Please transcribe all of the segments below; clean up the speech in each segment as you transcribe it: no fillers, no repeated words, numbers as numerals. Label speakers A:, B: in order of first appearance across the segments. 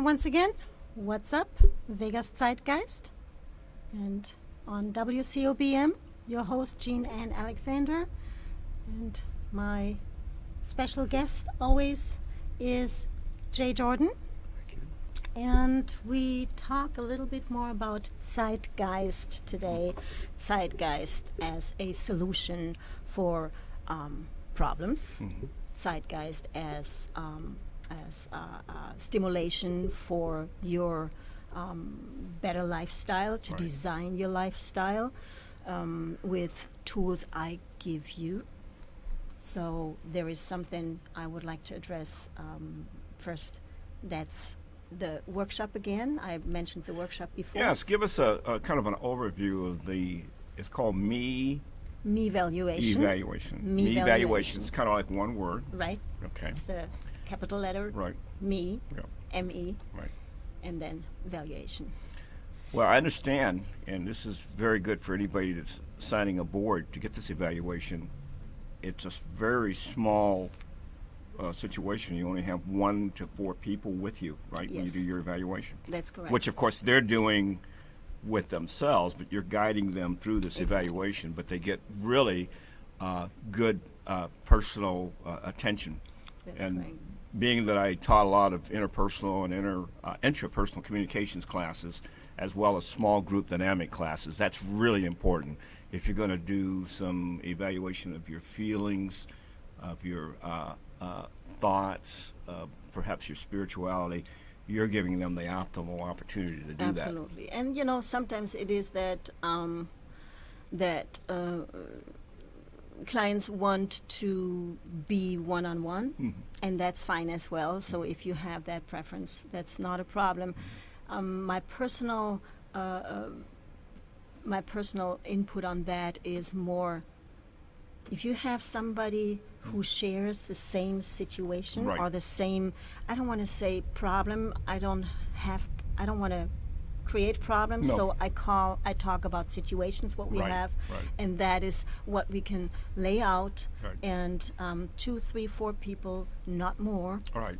A: once again, what's up? Vegas Zeitgeist. And on WCOBM, your host, Jean Ann Alexander. And my special guest always is Jay Jordan.
B: Thank you.
A: And we talk a little bit more about Zeitgeist today. Zeitgeist as a solution for problems.
B: Mm-hmm.
A: Zeitgeist as stimulation for your better lifestyle, to
B: Right.
A: design your lifestyle with tools I give you. So there is something I would like to address first. That's the workshop again. I mentioned the workshop before.
B: Yes, give us a kind of an overview of it's called Me
A: Evaluation.
B: Evaluation.
A: Me
B: Evaluation. It's kind of like one word.
A: Right.
B: Okay.
A: It's the capital letter
B: Right.
A: Me,
B: Yeah.
A: M-E,
B: Right.
A: and then valuation.
B: Well, I understand, and this is very good for anybody that's signing aboard to get this evaluation. It's a very small situation. You only have 1 to 4 people with you, right, when you
A: Yes.
B: do your evaluation.
A: That's correct.
B: Which, of course, they're doing with themselves, but you're guiding them through this
A: Exactly.
B: evaluation. But they get really good personal attention.
A: That's
B: And
A: correct.
B: being that I taught a lot of interpersonal and intrapersonal communications classes, as well as small group dynamic classes, that's really important. If you're going to do some evaluation of your feelings, of your thoughts, perhaps your spirituality, you're giving them the optimal opportunity to do that.
A: Absolutely. And sometimes it is that clients want to be one-on-one,
B: Mm-hmm.
A: and that's fine as well. So if you have that preference, that's not a problem. My personal input on that is more, if you have somebody who shares the same situation
B: Right.
A: or the same, I don't want to say problem, I don't want to create problems,
B: No.
A: so I talk about situations, what we
B: Right,
A: have,
B: right.
A: and that is what we can lay out,
B: Right.
A: and 2, 3, 4 people, not more,
B: All right.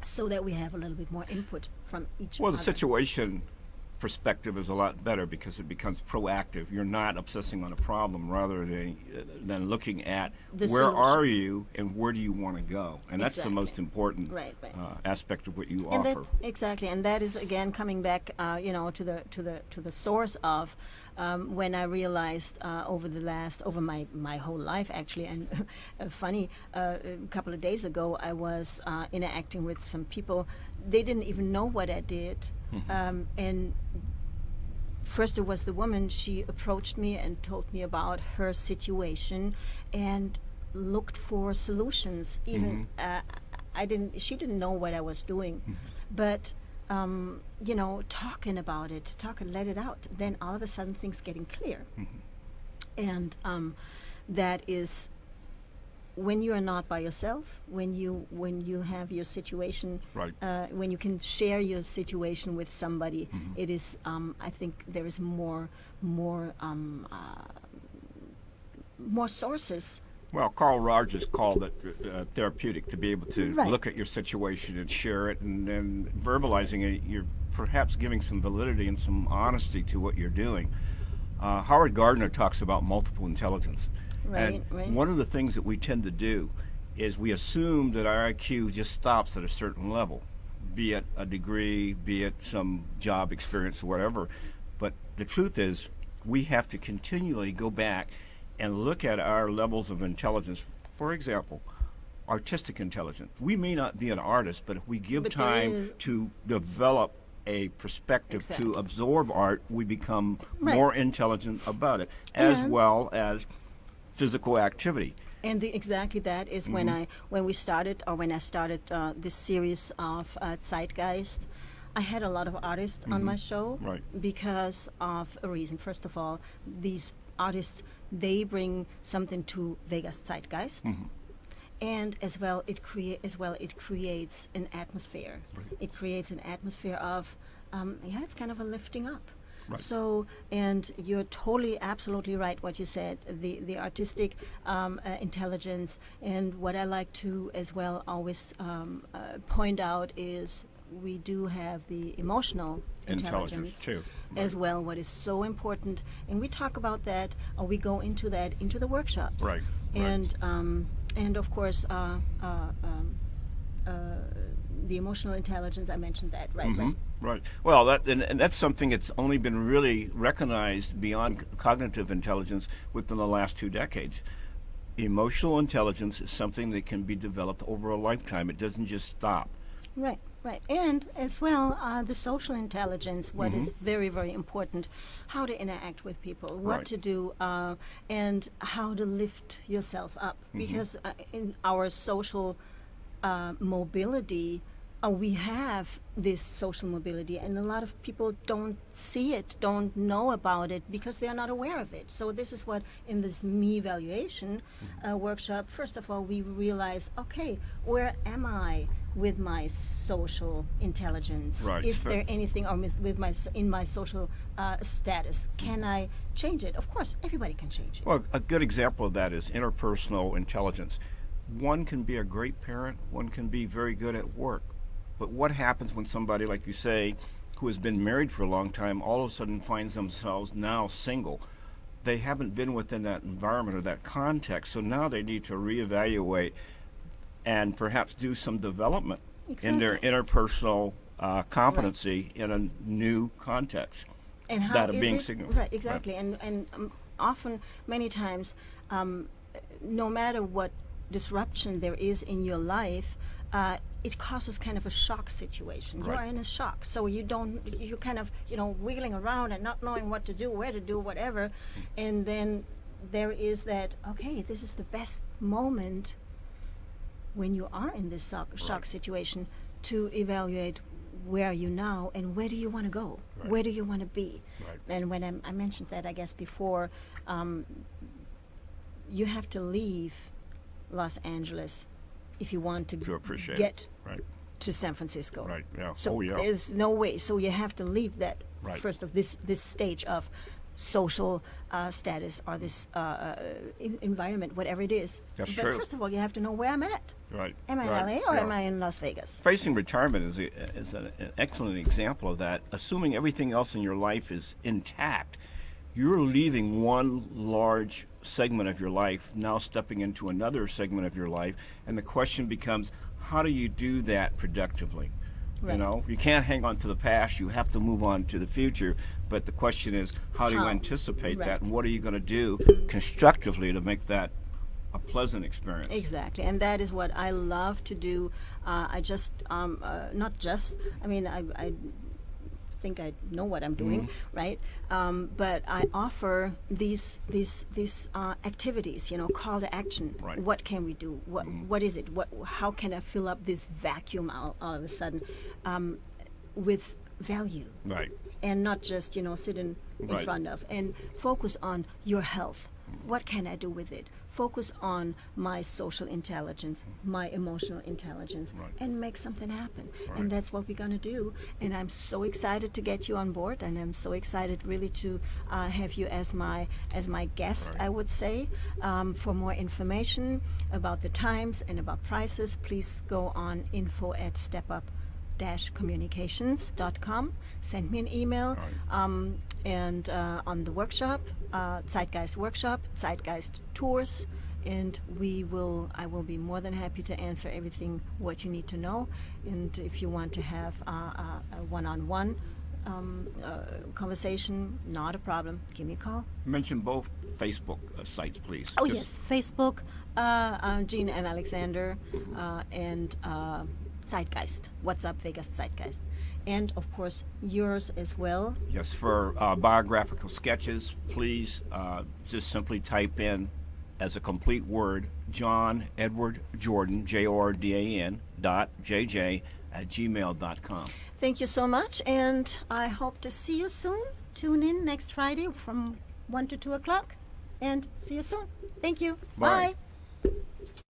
A: so that we have a little bit more input from each
B: Well, the
A: other.
B: situation perspective is a lot better because it becomes proactive. You're not obsessing on a problem rather than looking at
A: The
B: where
A: solution.
B: are you and where do you want to go. And that's the
A: Exactly.
B: most important
A: Right.
B: aspect of what you
A: And
B: offer.
A: exactly, and that is again coming back, to the source of when I realized over my whole life actually, and funny, a couple of days ago I was interacting with some people. They didn't even know what I did, and first it was the woman. She approached me and told me about her situation and looked for solutions. Even she didn't know what I was doing, but talking about it, let it out. Then all of a sudden things getting clear, and that is when you are not by yourself, when you have your situation,
B: Right.
A: when you can share your situation with somebody, it is. I think there is more sources.
B: Well, Carl Rogers called it therapeutic, to be able to
A: Right.
B: look at your situation and share it, and then verbalizing it, you're perhaps giving some validity and some honesty to what you're doing. Howard Gardner talks about multiple intelligence.
A: Right,
B: And
A: right.
B: one of the things that we tend to do is we assume that our IQ just stops at a certain level, be it a degree, be it some job experience or whatever. But the truth is, we have to continually go back and look at our levels of intelligence. For example, artistic intelligence. We may not be an artist, but if we give
A: But there
B: time
A: is-
B: to develop a perspective
A: Exactly.
B: to absorb art, we become
A: Right.
B: more intelligent about it, as
A: And-
B: well as physical activity.
A: And exactly that is when I started this series of Zeitgeist. I had a lot of artists on my show
B: Right.
A: because of a reason. First of all, these artists, they bring something to Vegas Zeitgeist, and as well it creates an atmosphere.
B: Right.
A: It creates an atmosphere of it's kind of a lifting up.
B: Right.
A: So, and you're totally, absolutely right what you said, the artistic intelligence. And what I like to as well always point out is we do have the emotional intelligence
B: too.
A: as well, what is so important. And we talk about that, or we go into that into the workshops.
B: Right.
A: And of course, the emotional intelligence, I mentioned that, right?
B: Mm-hmm.
A: Right.
B: Right. Well, and that's something that's only been really recognized beyond cognitive intelligence within the last 2 decades. Emotional intelligence is something that can be developed over a lifetime. It doesn't just stop.
A: Right, right. And as well, the social intelligence, what is very, very important, how to interact with people, what
B: Right.
A: to do, and how to lift yourself up. Because in our social mobility, we have this social mobility, and a lot of people don't see it, don't know about it, because they are not aware of it. So this is what, in this me evaluation workshop, first of all, we realize, okay, where am I with my social intelligence?
B: Right.
A: Is there anything, or in my social status? Can I change it? Of course, everybody can change it.
B: Well, a good example of that is interpersonal intelligence. One can be a great parent, one can be very good at work. But what happens when somebody, like you say, who has been married for a long time, all of a sudden finds themselves now single? They haven't been within that environment or that context, so now they need to reevaluate and perhaps do some development in their interpersonal competency in a new context.
A: And how
B: that
A: is
B: being
A: it?
B: signaled.
A: Right, exactly. And often, many times, no matter what disruption there is in your life, it causes kind of a shock situation. You
B: Right.
A: are in a shock, so you're kind of, wiggling around and not knowing what to do, where to do, whatever. And then there is that, okay, this is the best moment when you are in this shock situation to evaluate where are you now and where do you want to go?
B: Right.
A: Where do you want to be?
B: Right.
A: And when I mentioned that, I guess, before, you have to leave Los Angeles if you want
B: To appreciate
A: get
B: it. Right.
A: to San Francisco.
B: Right. Yeah.
A: So
B: Oh, yeah.
A: there's no way. So you have to leave that
B: Right.
A: first of this stage of social status or this environment, whatever it is.
B: That's
A: but
B: true.
A: first of all, you have to know where I'm at.
B: Right.
A: Am I in
B: Right.
A: LA or
B: Yeah.
A: am I in Las Vegas?
B: Facing retirement is an excellent example of that. Assuming everything else in your life is intact, you're leaving one large segment of your life, now stepping into another segment of your life, and the question becomes, how do you do that productively?
A: Right.
B: You know, you can't hang on to the past, you have to move on to the future, but the question is, how do you
A: How?
B: anticipate
A: Right.
B: that, and what are you going to do constructively to make that a pleasant experience?
A: Exactly, and that is what I love to do. I just, not just, I mean, I think I know what I'm doing, right? But I offer these activities, call to action.
B: Right.
A: What can we do? What is it? How can I fill up this vacuum all of a sudden with value?
B: Right.
A: And not just, sit in
B: Right.
A: front of, and focus on your health. What can I do with it? Focus on my social intelligence, my emotional intelligence,
B: Right.
A: and make something happen.
B: Right.
A: And that's what we're going to do. And I'm so excited to get you on board, and I'm so excited really to have you as my guest,
B: Right.
A: I would say. For more information about the times and about prices, please go on info@stepup-communications.com. Send me an email.
B: Right.
A: And on the workshop, Zeitgeist workshop, Zeitgeist tours, and I will be more than happy to answer everything what you need to know. And if you want to have a one-on-one conversation, not a problem. Give me a call.
B: Mention both Facebook sites, please.
A: Oh,
B: Just-
A: yes, Facebook, Jean and Alexander, and Zeitgeist. What's up, Vegas Zeitgeist? And, of course, yours as well.
B: Yes, for biographical sketches, please just simply type in as a complete word, John Edward Jordan, JORDAN, .jj@gmail.com.
A: Thank you so much, and I hope to see you soon. Tune in next Friday from 1 to 2 o'clock, and see you soon. Thank you.
B: Bye.
A: Bye.